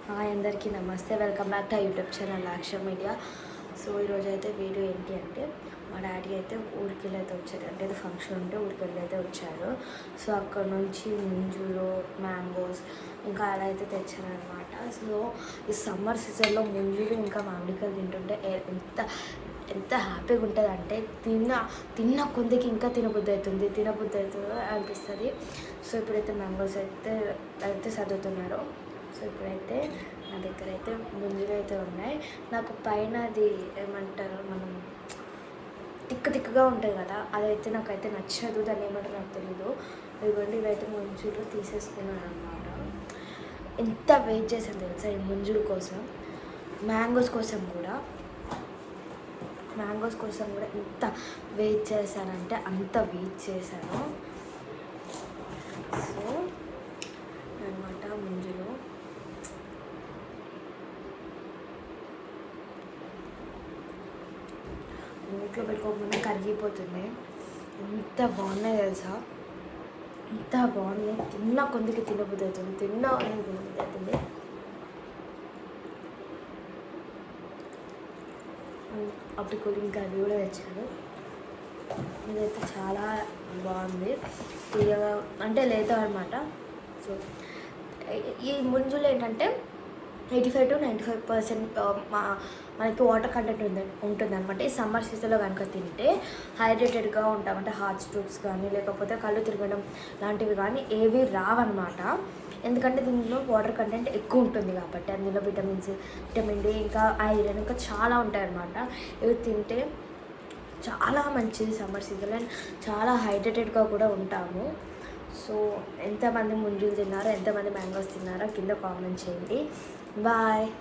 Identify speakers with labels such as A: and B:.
A: Hi అందరికీ నమస్తే, welcome back to YouTube channel action media. So ఈరోజు అయితే వీడియో ఏంటి అంటే, మా డాడీ అయితే ఊరికి వెళ్ళి అయితే వచ్చారు. అంటే ఏదో ఫంక్షన్ ఉంటే ఊరికి వెళ్ళి అయితే వచ్చారు. సో అక్కడ నుంచి ముంజులు, మ్యాంగోస్ ఇంకా అలా అయితే తెచ్చారనమాట. సో ఈ సమ్మర్ సీజన్లో ముంజులు ఇంకా మామిడికాయలు తింటుంటే ఎంత ఎంత హ్యాపీగా ఉంటుంది అంటే తిన్న కొందికి ఇంకా తినబుద్ధి అవుతుంది అనిపిస్తుంది. సో ఇప్పుడైతే మ్యాంగోస్ అయితే చదువుతున్నారు. సో ఇప్పుడైతే నా దగ్గర అయితే ముంజులు అయితే ఉన్నాయి. నాకు పైన అది ఏమంటారు, మనం తిక్కగా ఉంటుంది కదా, అదైతే నాకైతే నచ్చదు. దాన్ని ఏమంటారు నాకు తెలీదు. ఇదిగోండి, ఇవైతే ముంజులు తీసేసుకున్నాను అనమాట. ఎంత వెయిట్ చేశాను తెలుసా ఈ ముంజుల కోసం, మ్యాంగోస్ కోసం కూడా ఎంత వెయిట్ చేశానంటే అంత వెయిట్ చేశాను. సో అనమాట ముంజులు నోట్లో పెట్టుకోకుండా కరిగిపోతుంది. ఎంత బాగున్నాయి తెలుసా, ఎంత బాగున్నాయి. తిన్న కొందికి తినబుద్ధి అవుతుంది. అప్పుడు కూడా ఇంకా అది కూడా తెచ్చారు. ఇదైతే చాలా బాగుంది, తీయగా అంటే లేత అనమాట. సో ఈ ముంజులు ఏంటంటే 85 to 95% మనకి వాటర్ కంటెంట్ ఉంటుంది అనమాట. ఈ సమ్మర్ సీజన్లో కనుక తింటే హైడ్రేటెడ్గా ఉంటాం. అంటే హార్ట్ స్ట్రోక్స్ కానీ లేకపోతే కళ్ళు తిరగడం లాంటివి కానీ ఏవి రావన్నమాట. ఎందుకంటే దీనిలో వాటర్ కంటెంట్ ఎక్కువ ఉంటుంది కాబట్టి. అందులో విటమిన్ డి ఇంకా ఐరన్ ఇంకా చాలా ఉంటాయన్నమాట. ఇవి తింటే చాలా మంచిది సమ్మర్ సీజన్లో, చాలా హైడ్రేటెడ్గా కూడా ఉంటాము. సో ఎంతమంది ముంజులు తిన్నారో, ఎంతమంది మ్యాంగోస్ తిన్నారో కింద కామెంట్ చేయండి. బాయ్.